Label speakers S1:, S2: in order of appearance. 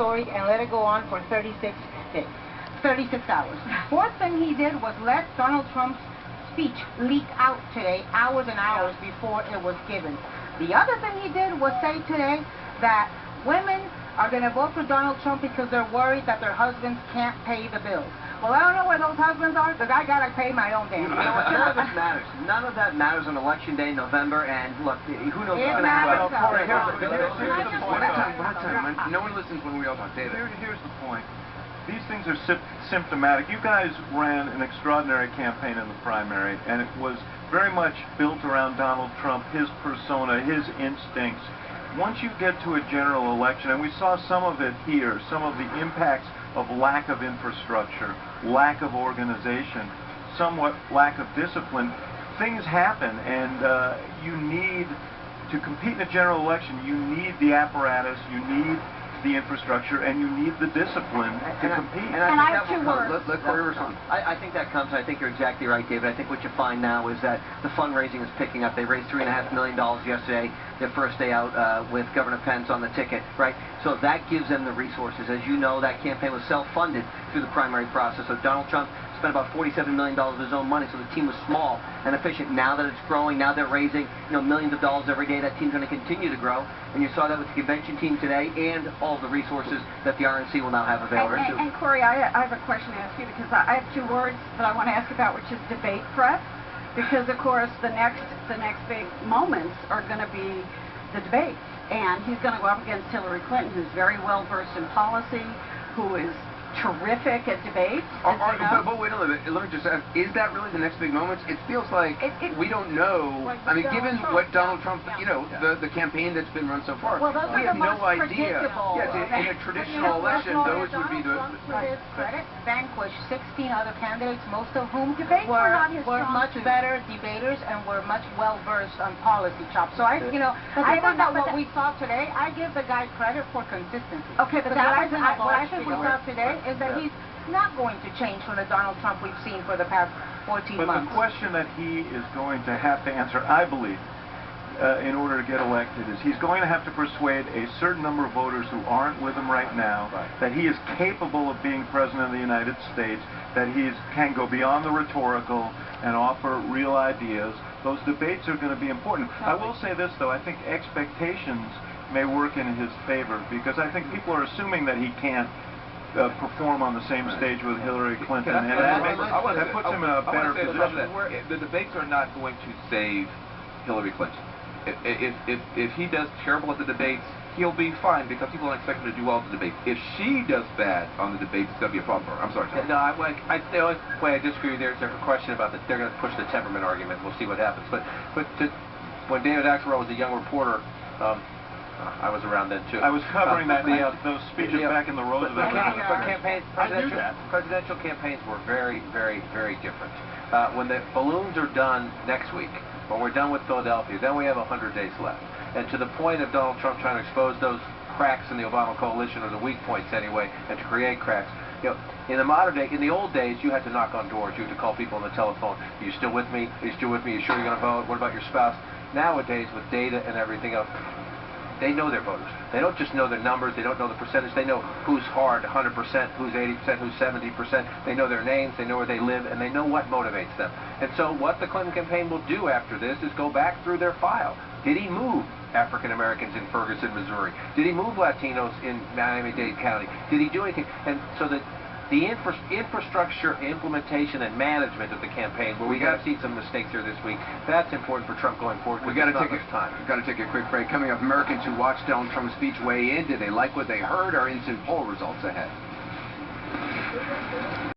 S1: story and let it go on for 36 days, 36 hours. Fourth thing he did was let Donald Trump's speech leak out today, hours and hours before it was given. The other thing he did was say today that women are going to vote for Donald Trump because they're worried that their husbands can't pay the bills. Well, I don't know where those husbands are because I got to pay my own damn bills.
S2: None of it matters. None of that matters on Election Day, November, and look, who knows what's going to happen.
S3: Here's the point. No one listens when we all talk. David.
S4: Here's the point. These things are symptomatic. You guys ran an extraordinary campaign in the primary, and it was very much built around Donald Trump, his persona, his instincts. Once you get to a general election, and we saw some of it here, some of the impacts of lack of infrastructure, lack of organization, somewhat lack of discipline, things happen, and you need to compete in a general election. You need the apparatus, you need the infrastructure, and you need the discipline to compete.
S1: And I have two words.
S2: I think that comes. I think you're exactly right, David. I think what you find now is that the fundraising is picking up. They raised $3.5 million yesterday, their first day out with Governor Pence on the ticket, right? So that gives them the resources. As you know, that campaign was self-funded through the primary process. So Donald Trump spent about $47 million of his own money, so the team was small and efficient. Now that it's growing, now they're raising millions of dollars every day, that team's going to continue to grow. And you saw that with the convention team today and all the resources that the RNC will now have available.
S5: And Corey, I have a question to ask you, because I have two words that I want to ask about, which is debate prep. Because, of course, the next big moments are going to be the debates. And he's going to go up against Hillary Clinton, who's very well versed in policy, who is terrific at debates.
S3: But wait a little bit. Let me just ask, is that really the next big moment? It feels like we don't know.
S1: Like
S3: I mean, given what Donald
S1: Trump,
S3: Trump, the campaign that's been run so far,
S1: well, those
S3: we
S1: are
S3: have
S1: the
S3: no
S1: most
S3: idea. Yes, in a traditional election, those would be the...
S1: Donald Trump, to his credit, vanquished 16 other candidates, most of whom
S5: Debates were not his
S1: were
S5: strong
S1: much
S5: suit.
S1: better debaters and were much well-versed on policy chops. So I think that what we saw today, I give the guy credit for consistency.
S5: Okay, but
S1: what I think we saw today is that he's not going to change from the Donald Trump we've seen for the past 14 months.
S4: But the question that he is going to have to answer, I believe, in order to get elected, is he's going to have to persuade a certain number of voters who aren't with him right now that he is capable of being president of the United States, that he can go beyond the rhetorical and offer real ideas. Those debates are going to be important. I will say this, though. I think expectations may work in his favor, because I think people are assuming that he can't perform on the same stage with Hillary Clinton, and that puts him in a better position.
S6: The debates are not going to save Hillary Clinton. If he does terrible at the debates, he'll be fine, because people don't expect him to do well at the debates. If she does bad on the debates, it's going to be a problem for her. I'm sorry, Tom.
S2: No, the only way I disagree with you, there's a question about that they're going to push the temperament argument. We'll see what happens. But when David Axelrod was a young reporter, I was around then too.
S4: I was covering those speeches back in the Roosevelt.
S2: Presidential campaigns were very, very, very different. When the balloons are done next week, when we're done with Philadelphia, then we have 100 days left. And to the point of Donald Trump trying to expose those cracks in the Obama coalition, or the weak points anyway, and to create cracks, in the modern day, in the old days, you had to knock on doors, you had to call people on the telephone. Are you still with me? Are you still with me? Are you sure you're going to vote? What about your spouse? Nowadays, with data and everything else, they know their voters. They don't just know their numbers, they don't know the percentage, they know who's hard, 100%, who's 80%, who's 70%. They know their names, they know where they live, and they know what motivates them. And so what the Clinton campaign will do after this is go back through their file. Did he move African Americans in Ferguson, Missouri? Did he move Latinos in Miami-Dade County? Did he do anything? And so that the infrastructure, implementation, and management of the campaign, where we got to see some mistakes here this week, that's important for Trump going forward.
S3: We've got to take a quick break. Coming up, Americans who watched Donald Trump's speech weigh in. Did they like what they heard? Our instant poll results ahead.